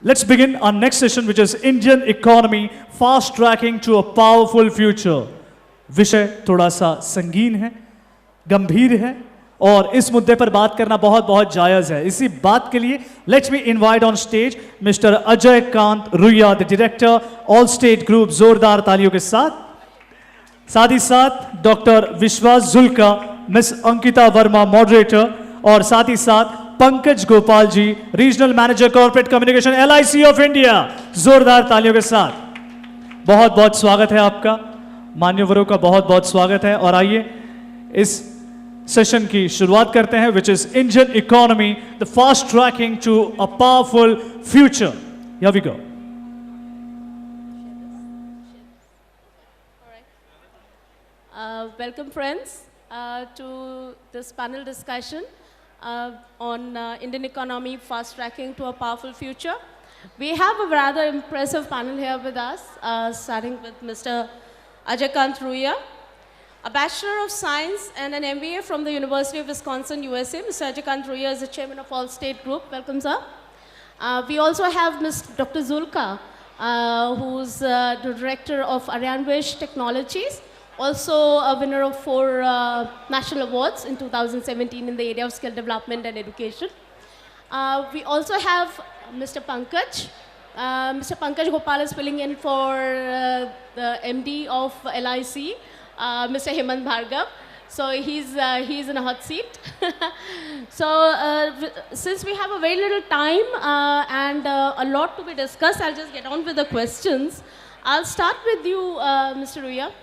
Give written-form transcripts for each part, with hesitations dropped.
Let's begin our next session, which is Indian economy fast tracking to a powerful future. विषय थोड़ा सा संगीन है, गंभीर है और इस मुद्दे पर बात करना बहुत बहुत जायज है. इसी बात के लिए let's me invite on stage mister Ajay Kant Ruia, the director All State Group. जोरदार तालियों के साथ. साथ ही साथ doctor Vishwas Julka, miss Ankita Verma moderator, और साथ ही साथ Pankaj Gopal ji, regional manager corporate communication LIC of India. जोरदार तालियों के साथ. बहुत बहुत स्वागत है आपका, मान्यवरों का बहुत बहुत स्वागत है. और आइए इस सेशन की शुरुआत करते हैं, which is Indian economy the fast tracking to a powerful future. Here we go. Welcome friends to this panel discussion on Indian economy fast tracking to a powerful future. We have a rather impressive panel here with us, starting with Mr. Ajay Kant Ruiya, a Bachelor of Science and an MBA from the University of Wisconsin, USA. Mr. Ajay Kant Ruiya is the Chairman of All State Group. Welcome, sir. We also have Dr. Julka, who's the Director of Untitled Technologies, also a winner of 4 national awards in 2017 in the area of skill development and education. We also have Mr. Pankaj. Mr. Pankaj Gopal is filling in for the MD of LIC, Mr. Hemant Bhargav. So he's in a hot seat. So since we have a very little time and a lot to be discussed, I'll just get on with the questions. I'll start with you, Mr. Ruiya.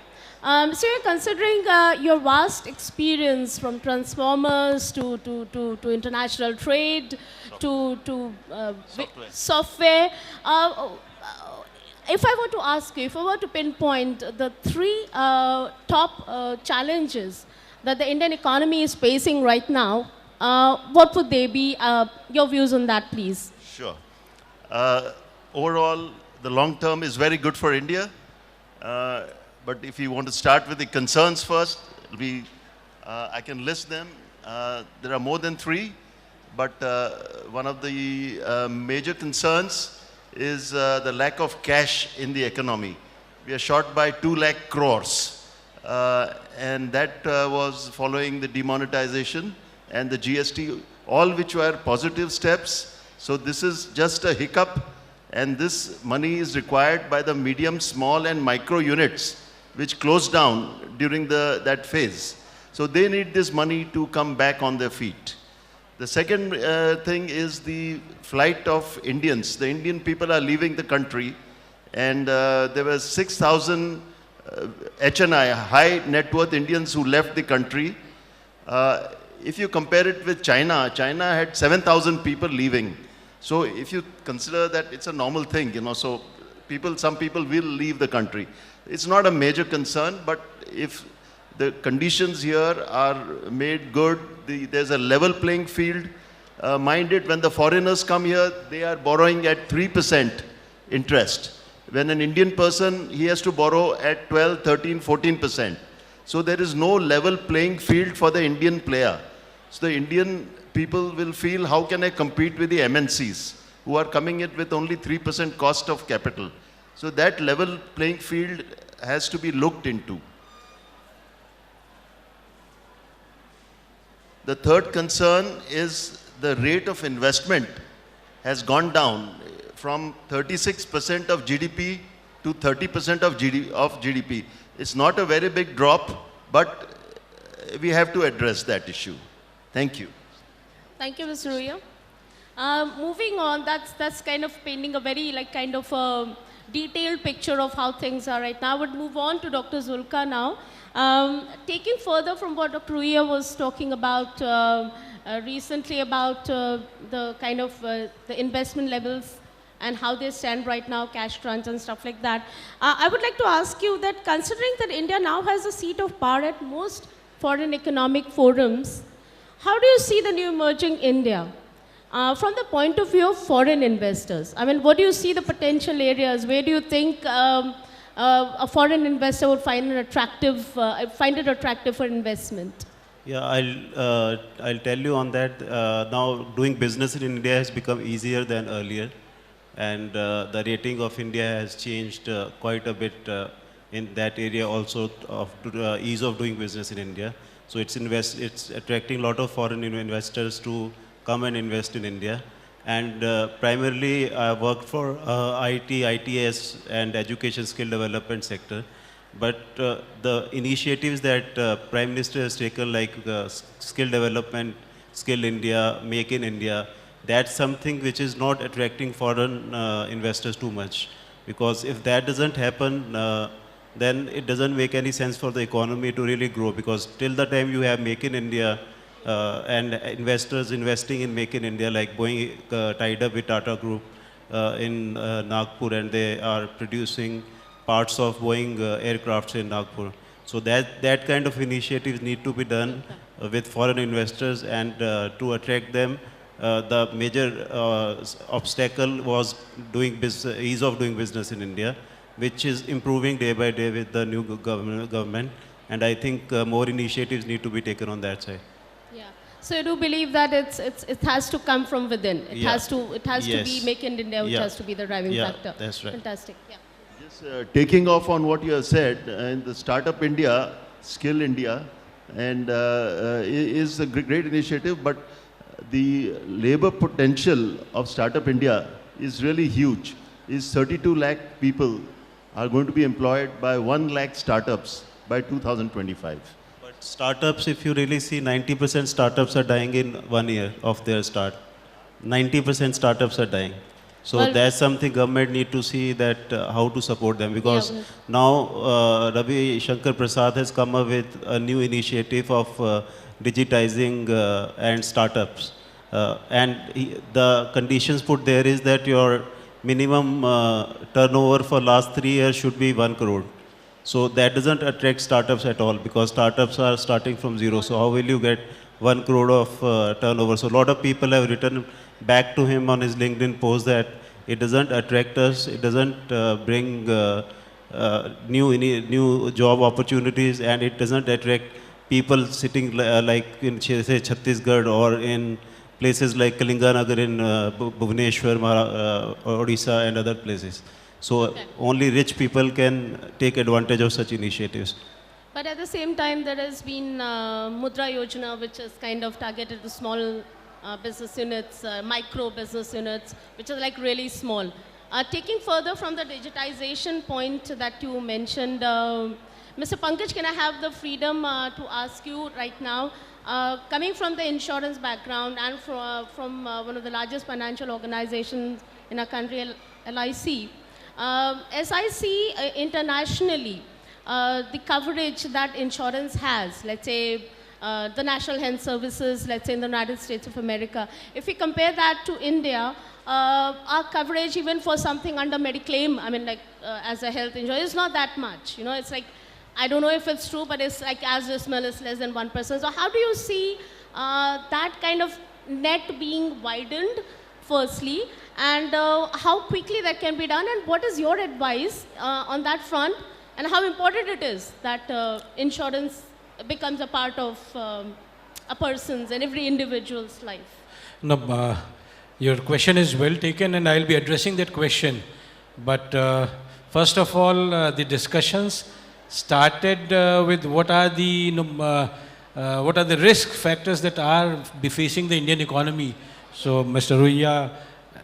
So considering your vast experience from transformers to international trade to software, if I were to ask you, if I were to pinpoint the 3 top challenges that the Indian economy is facing right now, what would they be? Your views on that, please. Sure. Overall, the long term is very good for India. But if you want to start with the concerns first, I can list them. There are more than 3, but one of the major concerns is the lack of cash in the economy. We are short by 2 lakh crores, and that was following the demonetization and the GST, all which were positive steps. So this is just a hiccup, and this money is required by the medium, small and micro units, which closed down during that phase. So they need this money to come back on their feet. The second thing is the flight of Indians. The Indian people are leaving the country, and there were 6,000 HNI, high net worth Indians who left the country. If you compare it with China, China had 7,000 people leaving. So if you consider that it's a normal thing, so some people will leave the country. It's not a major concern, but if the conditions here are made good, there's a level playing field. Mind it, when the foreigners come here, they are borrowing at 3% interest. When an Indian person, he has to borrow at 12, 13, 14%. So there is no level playing field for the Indian player. So the Indian people will feel, how can I compete with the MNCs who are coming in with only 3% cost of capital? So that level playing field has to be looked into. The third concern is the rate of investment has gone down from 36% of GDP to 30% of GDP. It's not a very big drop, but we have to address that issue. Thank you. Thank you, Mr. Ruiya. Moving on, that's kind of painting a very detailed picture of how things are right now. I would move on to Dr. Julka now. Taking further from what Dr. Ruiya was talking about recently about the kind of the investment levels and how they stand right now, cash crunch and stuff like that. I would like to ask you that considering that India now has a seat of power at most foreign economic forums, how do you see the new emerging India? From the point of view of foreign investors, I mean, what do you see the potential areas? Where do you think a foreign investor would find it attractive for investment? Yeah, I'll tell you on that. Now doing business in India has become easier than earlier. and the rating of India has changed quite a bit in that area also of ease of doing business in India. So it's attracting a lot of foreign investors to come and invest in India. And primarily I worked for IT, ITS and education skill development sector. But the initiatives that Prime Minister has taken, like skill development, Skill India, Make in India, that's something which is not attracting foreign investors too much. Because if that doesn't happen, then it doesn't make any sense for the economy to really grow. Because till the time you have Make in India and investors investing in Make in India, like Boeing tied up with Tata Group in Nagpur, and they are producing parts of Boeing aircrafts in Nagpur. So that kind of initiatives need to be done with foreign investors, and to attract them, the major obstacle was ease of doing business in India, which is improving day by day with the new government. And I think more initiatives need to be taken on that side. Yeah. So you do believe that it has to come from within. It has to be Make in India, which has to be the driving factor. That's right. Fantastic. Yeah. Just taking off on what you have said, in the Startup India, Skill India, and is a great initiative, but the labor potential of Startup India is really huge. Is 32 lakh people are going to be employed by 1 lakh startups by 2025. But startups, if you really see, 90% startups are dying in 1 year of their start. 90% startups are dying. So Well, that's something government need to see that how to support them, because now Ravi Shankar Prasad has come up with a new initiative of digitizing and startups. The conditions put there is that your minimum turnover for last 3 years should be 1 crore. So that doesn't attract startups at all, because startups are starting from zero. So how will you get 1 crore of turnover? So a lot of people have written back to him on his LinkedIn post that it doesn't attract us, it doesn't bring new job opportunities, and it doesn't attract people sitting like in say Chhattisgarh or in places like Kalinganagar in Bhubaneswar, Odisha and other places. So only rich people can take advantage of such initiatives. But at the same time, there has been Mudra Yojana, which is kind of targeted to small business units, micro business units, which are like really small. Taking further from the digitization point that you mentioned, Mr. Pankaj, can I have the freedom to ask you right now, coming from the insurance background and from one of the largest financial organizations in our country, LIC, as I see internationally, the coverage that insurance has, let's say the National Health Services, let's say in the United States of America, if we compare that to India, our coverage even for something under Mediclaim, I mean like as a health insurance, is not that much. You know, it's like, I don't know if it's true, but it's like as dismal is less than 1%. So how do you see that kind of net being widened, firstly, and how quickly that can be done, and what is your advice on that front, and how important it is that insurance becomes a part of a person's and every individual's life? No, your question is well taken, and I'll be addressing that question. But first of all, the discussions started with what are the risk factors that are facing the Indian economy. So Mr. Ruiya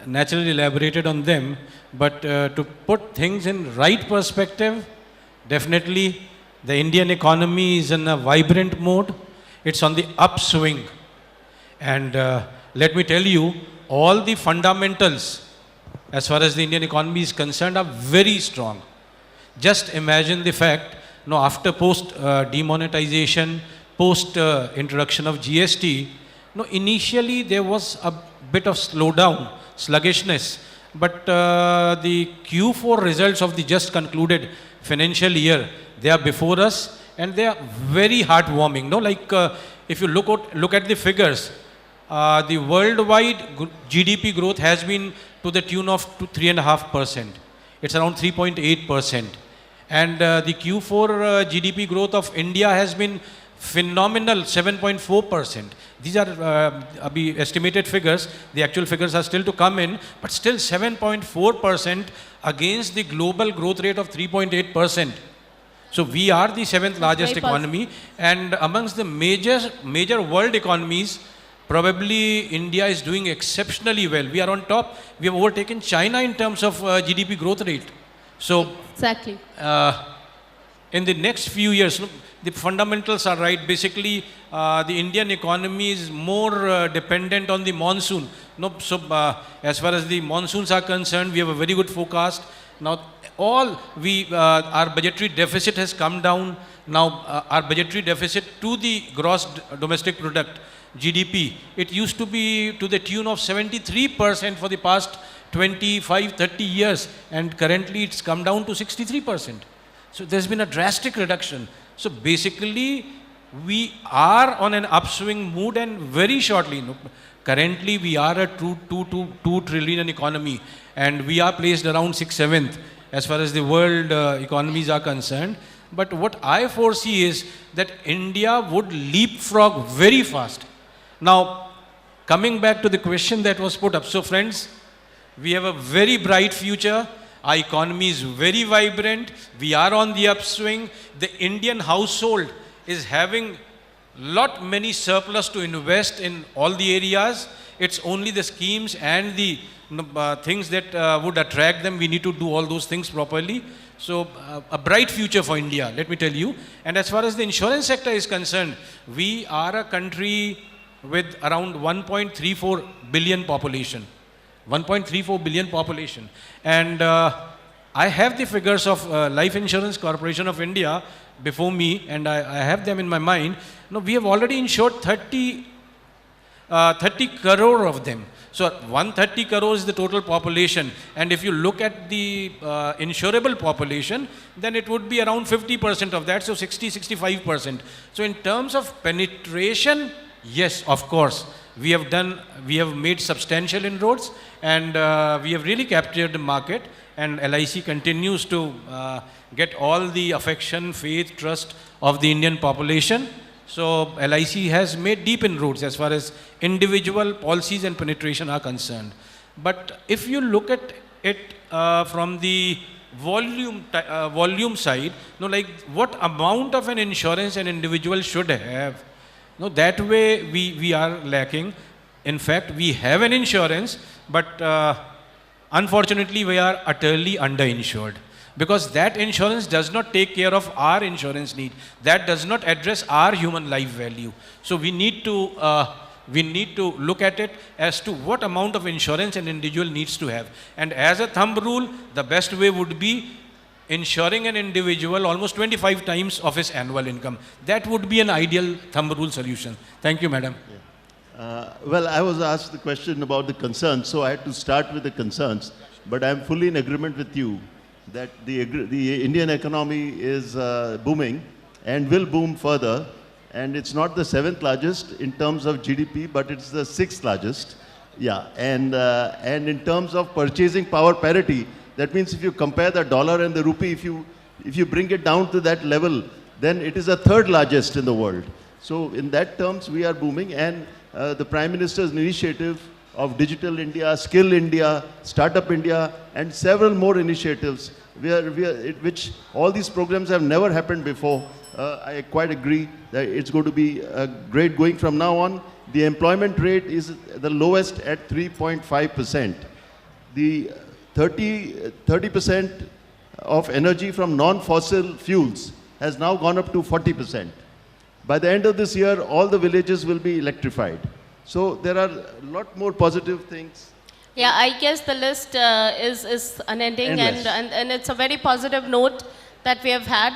naturally elaborated on them, but to put things in right perspective, definitely the Indian economy is in a vibrant mode. It's on the upswing. And let me tell you, all the fundamentals as far as the Indian economy is concerned are very strong. Just imagine the fact, after post demonetization, post introduction of GST, initially there was a bit of slowdown, sluggishness, but the Q4 results of the just concluded financial year, they are before us, and they are very heartwarming. If you look at the figures, the worldwide GDP growth has been to the tune of 3.5%. It's around 3.8%. And the Q4 GDP growth of India has been phenomenal, 7.4%. These are estimated figures. The actual figures are still to come in, but still 7.4% against the global growth rate of 3.8%. So we are the 7th largest economy, and amongst the major world economies, probably India is doing exceptionally well. We are on top. We have overtaken China in terms of GDP growth rate. So Exactly. in the next few years, the fundamentals are right. Basically, the Indian economy is more dependent on the monsoon. So as far as the monsoons are concerned, we have a very good forecast. Now, our budgetary deficit has come down. Now, our budgetary deficit to the gross domestic product, GDP, it used to be to the tune of 73% for the past 25, 30 years, and currently it's come down to 63%. So there's been a drastic reduction. So basically, we are on an upswing mood, and very shortly, currently we are a 2 trillion economy, and we are placed around 6th, 7th as far as the world economies are concerned. But what I foresee is that India would leapfrog very fast. Now, coming back to the question that was put up. So friends, we have a very bright future. Our economy is very vibrant. We are on the upswing. The Indian household is having many surplus to invest in all the areas. It's only the schemes and the things that would attract them. We need to do all those things properly. So a bright future for India, let me tell you. And as far as the insurance sector is concerned, we are a country with around 1.34 billion population. 1.34 billion population. And I have the figures of Life Insurance Corporation of India before me, and I have them in my mind. Now, we have already insured 30 crore of them. So 130 crore is the total population, and if you look at the insurable population, then it would be around 50% of that, so 65%. So in terms of penetration, yes, of course, we have made substantial inroads, and we have really captured the market, and LIC continues to get all the affection, faith, trust of the Indian population. So LIC has made deep inroads as far as individual policies and penetration are concerned. But if you look at it from the volume side, like what amount of an insurance an individual should have, that way we are lacking. In fact, we have an insurance, but unfortunately we are utterly underinsured. Because that insurance does not take care of our insurance need. That does not address our human life value. So we need to look at it as to what amount of insurance an individual needs to have. And as a thumb rule, the best way would be insuring an individual almost 25 times of his annual income. That would be an ideal thumb rule solution. Thank you, madam. Yeah. Well, I was asked the question about the concerns, so I had to start with the concerns. But I'm fully in agreement with you that the Indian economy is booming and will boom further. And it's not the 7th largest in terms of GDP, but it's the 6th largest. Yeah, and in terms of purchasing power parity, that means if you compare the dollar and the rupee, if you bring it down to that level, then it is the 3rd largest in the world. So in that terms, we are booming, and the Prime Minister's initiative of Digital India, Skill India, Startup India, and several more initiatives, which all these programs have never happened before. I quite agree that it's going to be great going from now on. The employment rate is the lowest at 3.5%. The 30% of energy from non-fossil fuels has now gone up to 40%. By the end of this year, all the villages will be electrified. So there are a lot more positive things. Yeah, I guess the list is unending, and it's a very positive note that we have had.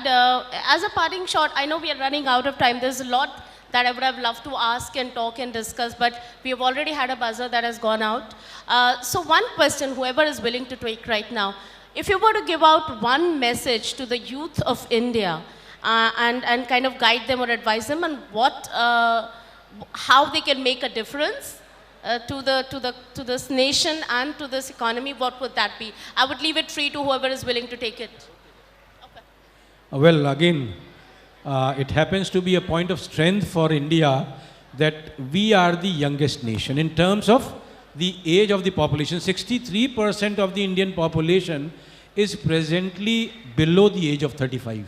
As a parting shot, I know we are running out of time. There's a lot that I would have loved to ask and talk and discuss, but we have already had a buzzer that has gone out. So one question, whoever is willing to take right now, if you were to give out one message to the youth of India and kind of guide them or advise them on what, how they can make a difference to this nation and to this economy, what would that be? I would leave it free to whoever is willing to take it. Okay. Well, again, it happens to be a point of strength for India that we are the youngest nation in terms of the age of the population. 63% of the Indian population is presently below the age of 35.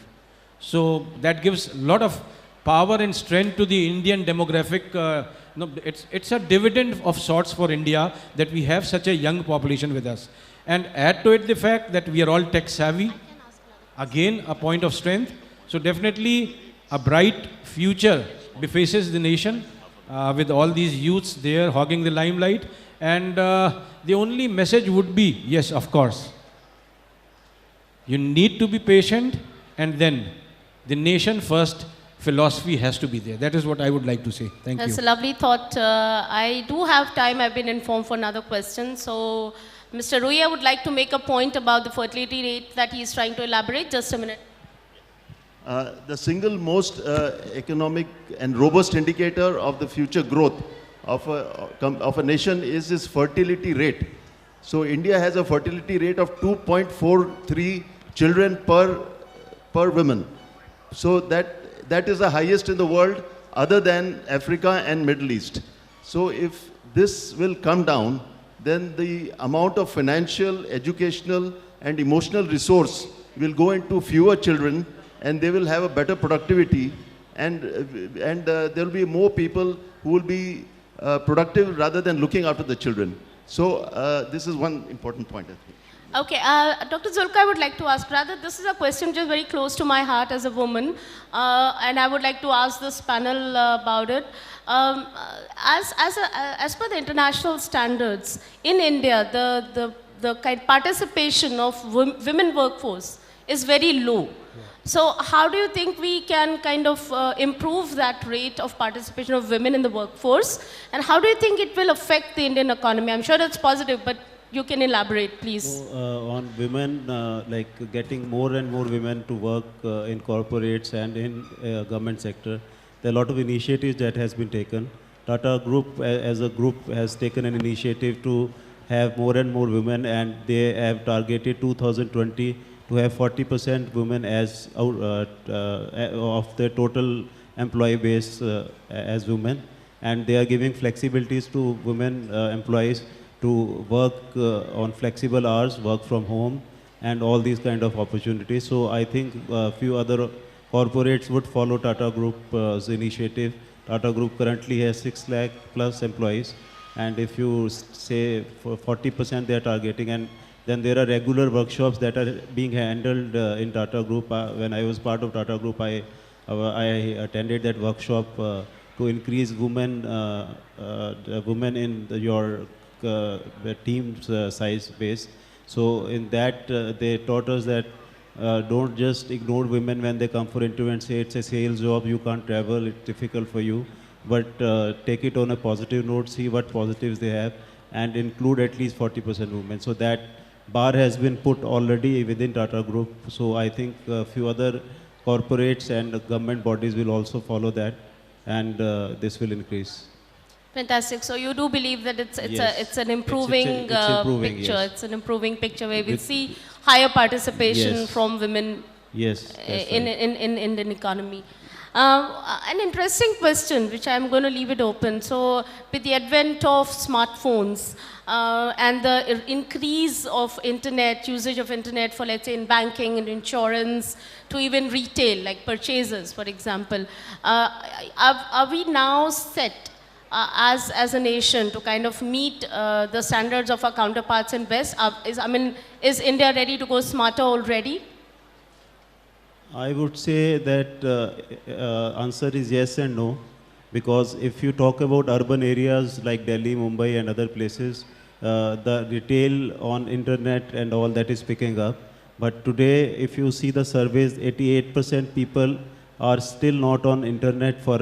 So that gives a lot of power and strength to the Indian demographic. It's a dividend of sorts for India that we have such a young population with us. And add to it the fact that we are all tech savvy. Again, a point of strength. So definitely a bright future befaces the nation with all these youths there hogging the limelight. And the only message would be, yes, of course, you need to be patient, and then the nation first philosophy has to be there. That is what I would like to say. Thank you. That's a lovely thought. I do have time. I've been informed for another question. So, Mr. Ruia would like to make a point about the fertility rate that he is trying to elaborate. Just a minute. The single most economic and robust indicator of the future growth of a nation is its fertility rate. So India has a fertility rate of 2.43 children per woman. So that is the highest in the world other than Africa and Middle East. So if this will come down, then the amount of financial, educational and emotional resource will go into fewer children, and they will have a better productivity, and there will be more people who will be productive rather than looking after the children. So this is one important point, I think. Okay, Dr. Julka, I would like to ask, rather this is a question which is very close to my heart as a woman, and I would like to ask this panel about it. As per the international standards, in India, the participation of women workforce is very low. So how do you think we can kind of improve that rate of participation of women in the workforce? And how do you think it will affect the Indian economy? I'm sure it's positive, but you can elaborate, please. So, on women, like getting more and more women to work in corporates and in government sector, there are a lot of initiatives that has been taken. Tata Group as a group has taken an initiative to have more and more women, and they have targeted 2020 to have 40% women as of the total employee base as women, and they are giving flexibilities to women employees to work on flexible hours, work from home, and all these kind of opportunities. So I think a few other corporates would follow Tata Group's initiative. Tata Group currently has 6 lakh plus employees, and if you say for 40% they are targeting, and then there are regular workshops that are being handled in Tata Group. When I was part of Tata Group, I attended that workshop to increase women in your team's size base. So in that, they taught us that don't just ignore women when they come for interview and say it's a sales job, you can't travel, it's difficult for you. But take it on a positive note, see what positives they have, and include at least 40% women. So that bar has been put already within Tata Group. So I think a few other corporates and government bodies will also follow that, and this will increase. Fantastic. So you do believe that it's Yes. an improving, It's improving, picture. yes. It's an improving picture where we see higher participation Yes. from women Yes. That's in right. Indian economy. An interesting question, which I'm going to leave it open. So, with the advent of smartphones and the increase of internet, usage of internet for, let's say, in banking and insurance, to even retail, like purchases, for example, are we now set as a nation to kind of meet the standards of our counterparts in West? Is India ready to go smarter already? I would say that answer is yes and no, because if you talk about urban areas like Delhi, Mumbai and other places, the retail on internet and all that is picking up. But today, if you see the surveys, 88% people are still not on internet for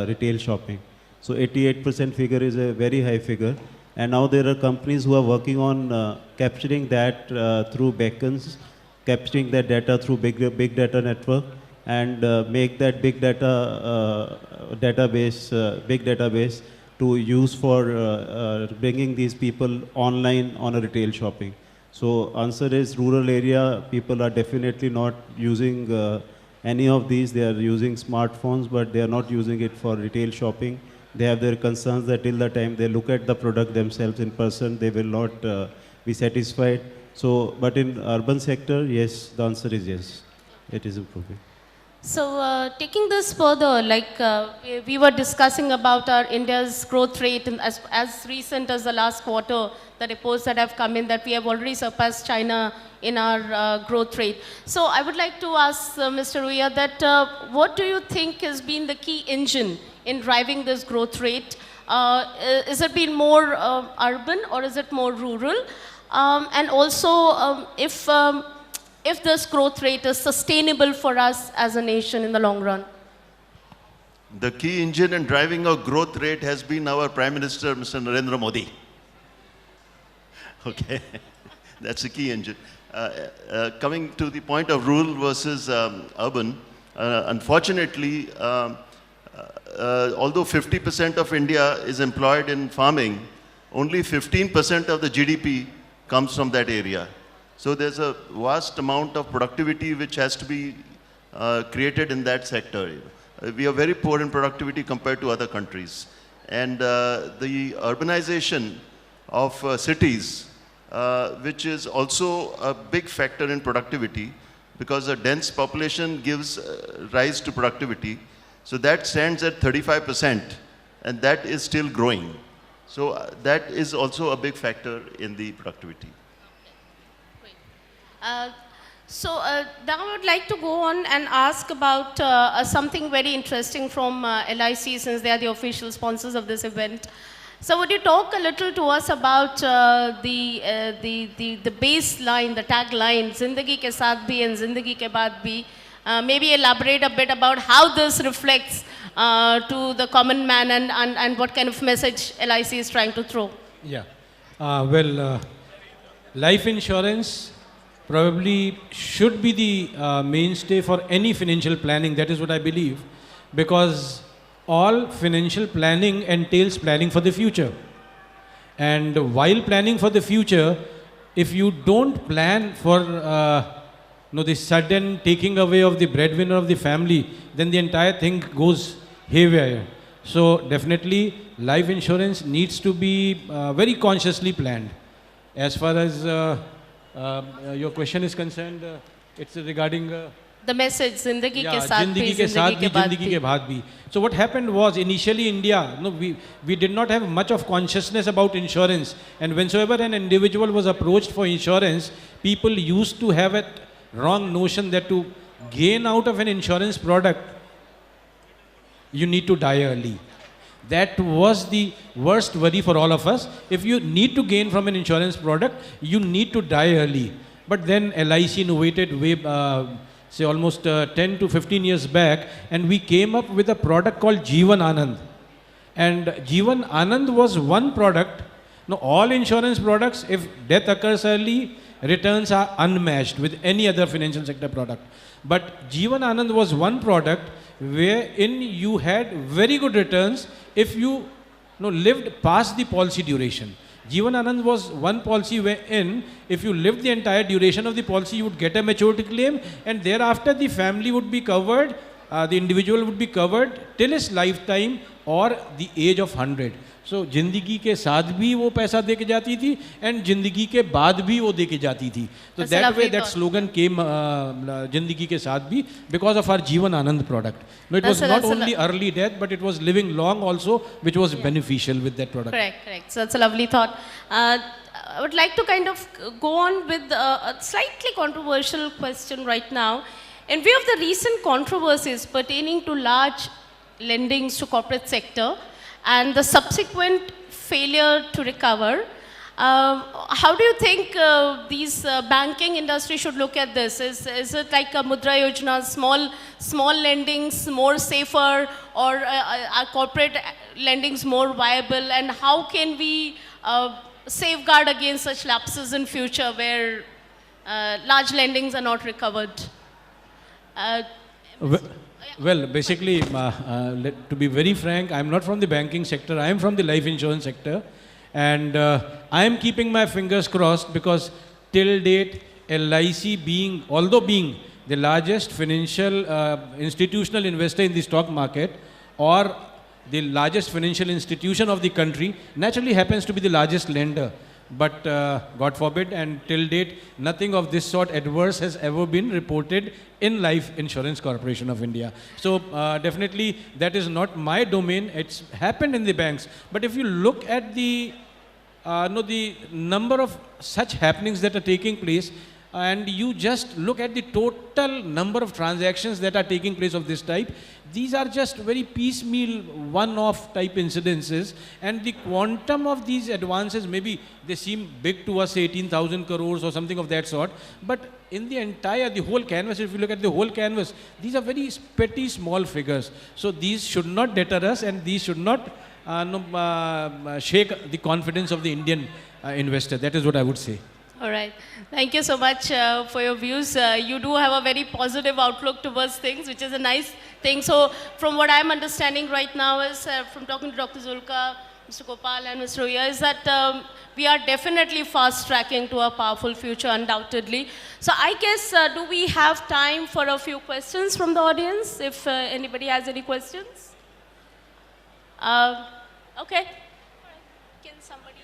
retail shopping. So 88% figure is a very high figure. And now there are companies who are working on capturing that through beacons, capturing that data through big data network, and make that big database to use for bringing these people online on a retail shopping. So answer is rural area, people are definitely not using any of these. They are using smartphones, but they are not using it for retail shopping. they have their concerns that till the time they look at the product themselves in person, they will not be satisfied. So, but in urban sector, yes, the answer is yes, it is improving. So taking this further, like we were discussing about our India's growth rate and as recent as the last quarter, the reports that have come in that we have already surpassed China in our growth rate. So I would like to ask Mr. Ruya that what do you think has been the key engine in driving this growth rate? Is it been more urban or is it more rural? And also if this growth rate is sustainable for us as a nation in the long run? The key engine in driving our growth rate has been our Prime Minister, Mr. Narendra Modi. Okay, that's the key engine. Coming to the point of rural versus urban, unfortunately, although 50% of India is employed in farming, only 15% of the GDP comes from that area. So there's a vast amount of productivity which has to be created in that sector. We are very poor in productivity compared to other countries. And the urbanization of cities, which is also a big factor in productivity, because a dense population gives rise to productivity. So that stands at 35%, and that is still growing. So that is also a big factor in the productivity. So now I would like to go on and ask about something very interesting from LIC, since they are the official sponsors of this event. So would you talk a little to us about the baseline, the tagline, Zindagi ke saath bhi and Zindagi ke baad bhi? Maybe elaborate a bit about how this reflects to the common man and what kind of message LIC is trying to throw. Yeah. Life insurance probably should be the mainstay for any financial planning. That is what I believe, because all financial planning entails planning for the future. And while planning for the future, if you don't plan for the sudden taking away of the breadwinner of the family, then the entire thing goes haywire. So definitely life insurance needs to be very consciously planned. As far as your question is concerned, it's regarding the message Zindagi ke saath Zindagi ke saath bhi, Zindagi ke baad bhi. So what happened was, initially India, we did not have much of consciousness about insurance, and whensoever an individual was approached for insurance, people used to have a wrong notion that to gain out of an insurance product, you need to die early. That was the worst worry for all of us. If you need to gain from an insurance product, you need to die early. But then LIC innovated way, say almost 10 to 15 years back, and we came up with a product called Jeevan Anand. And Jeevan Anand was one product. Now all insurance products, if death occurs early, returns are unmatched with any other financial sector product. But Jeevan Anand was one product wherein you had very good returns if you lived past the policy duration. Jeevan Anand was one policy wherein if you lived the entire duration of the policy, you would get a maturity claim, and thereafter the family would be covered, the individual would be covered till his lifetime or the age of 100. So जिंदगी के साथ भी वो पैसा दे के जाती थी and जिंदगी के बाद भी वो दे के जाती थी. So that way that slogan came, जिंदगी के साथ भी, because of our Jeevan Anand product. No, it was not only early death, but it was living long also, which was beneficial with that product. Correct. So that's a lovely thought. I would like to kind of go on with a slightly controversial question right now. In view of the recent controversies pertaining to large lendings to corporate sector, and the subsequent failure to recover, how do you think these banking industry should look at this? Is it like a Mudra Yojana, small lendings more safer, or are corporate lendings more viable? And how can we safeguard against such lapses in future where large lendings are not recovered? Well, basically, to be very frank, I'm not from the banking sector. I am from the life insurance sector. And I am keeping my fingers crossed, because till date, LIC although being the largest financial institutional investor in the stock market, or the largest financial institution of the country, naturally happens to be the largest lender. But God forbid, and till date, nothing of this sort adverse has ever been reported in Life Insurance Corporation of India. So definitely that is not my domain. It's happened in the banks. But if you look at the the number of such happenings that are taking place, and you just look at the total number of transactions that are taking place of this type, these are just very piecemeal, one-off type incidences, and the quantum of these advances, maybe they seem big to us, 18,000 crores or something of that sort, but in the whole canvas, if you look at the whole canvas, these are very petty, small figures. So these should not deter us, and these should not shake the confidence of the Indian investor. That is what I would say. All right. Thank you so much for your views. You do have a very positive outlook towards things, which is a nice thing. So from what I'm understanding right now is, from talking to Dr. Julka, Mr. Gopal and Mr. Oya, is that we are definitely fast tracking to a powerful future, undoubtedly. So I guess, do we have time for a few questions from the audience, if anybody has any questions? Okay. Can somebody?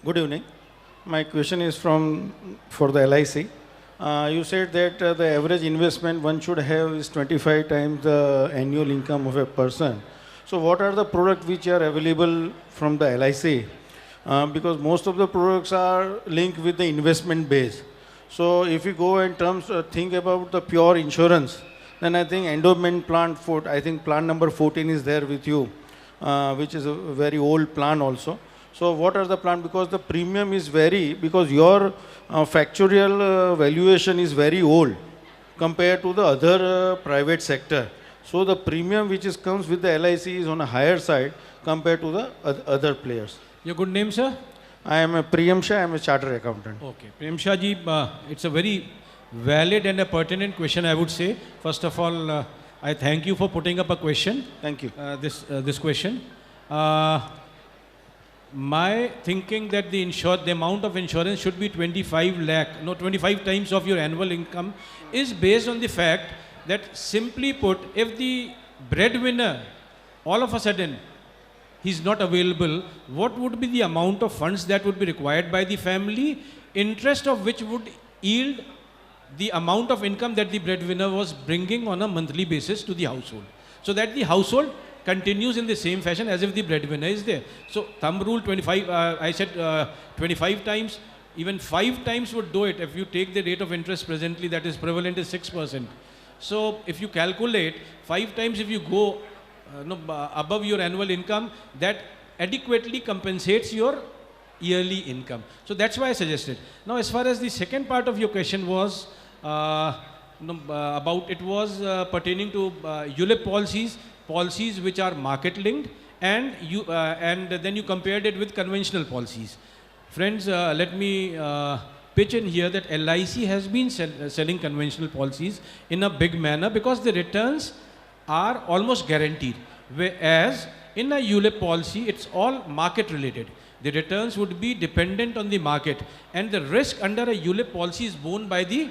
Good evening. My question is for the LIC. You said that the average investment one should have is 25 times the annual income of a person. So what are the products which are available from the LIC? Because most of the products are linked with the investment base. So if you go in terms of think about the pure insurance, then I think endowment plan, I think plan number 14 is there with you, which is a very old plan also. So what are the plans? Because the premium is because your factorial valuation is very old compared to the other private sector. So the premium which comes with the LIC is on a higher side compared to the other players. Your good name, sir? I am a Priyam Shah, I am a chartered accountant. Okay. Priyam Shah ji, it's a very valid and a pertinent question, I would say. First of all, I thank you for putting up a question. Thank you. This question. My thinking that the amount of insurance should be 25 times of your annual income is based on the fact that, simply put, if the breadwinner all of a sudden he's not available, what would be the amount of funds that would be required by the family, interest of which would yield the amount of income that the breadwinner was bringing on a monthly basis to the household, so that the household continues in the same fashion as if the breadwinner is there. So thumb rule 25, I said 25 times, even 5 times would do it. If you take the rate of interest presently that is prevalent is 6%. So if you calculate 5 times, if you go above your annual income, that adequately compensates your yearly income. So that's why I suggested. Now as far as the second part of your question was pertaining to ULIP policies which are market linked, and then you compared it with conventional policies. Friends, let me pitch in here that LIC has been selling conventional policies in a big manner because the returns are almost guaranteed, whereas in a ULIP policy it's all market related. The returns would be dependent on the market, and the risk under a ULIP policy is borne by the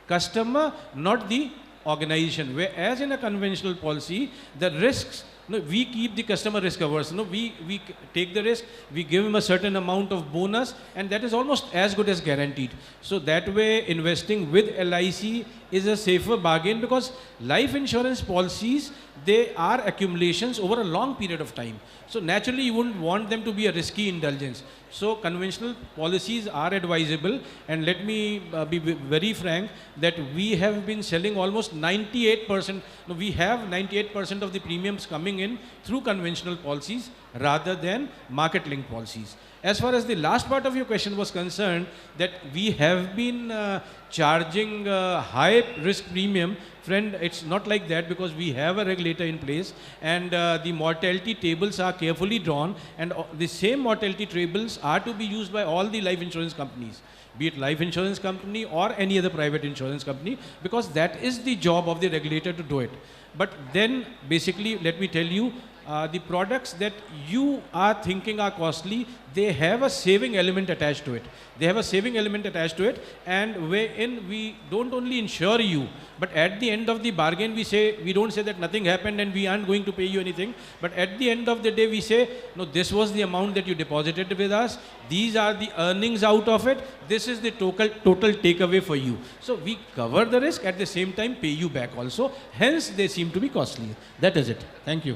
customer, not the organization. Whereas in a conventional policy, the risks, we keep the customer risk averse. We take the risk, we give him a certain amount of bonus, and that is almost as good as guaranteed. So that way, investing with LIC is a safer bargain, because life insurance policies, they are accumulations over a long period of time. So naturally, you wouldn't want them to be a risky indulgence. So conventional policies are advisable, and let me be very frank that we have been selling almost 98%. We have 98% of the premiums coming in through conventional policies rather than market-linked policies. As far as the last part of your question was concerned, that we have been charging high risk premium, friend, it's not like that, because we have a regulator in place, and the mortality tables are carefully drawn, and the same mortality tables are to be used by all the life insurance companies, be it life insurance company or any other private insurance company, because that is the job of the regulator to do it. But then basically, let me tell you, the products that you are thinking are costly, they have a saving element attached to it. They have a saving element attached to it, and wherein we don't only insure you, but at the end of the bargain we don't say that nothing happened and we aren't going to pay you anything, but at the end of the day we say, no, this was the amount that you deposited with us, these are the earnings out of it, this is the total takeaway for you. So we cover the risk, at the same time pay you back also, hence they seem to be costly. That is it. Thank you.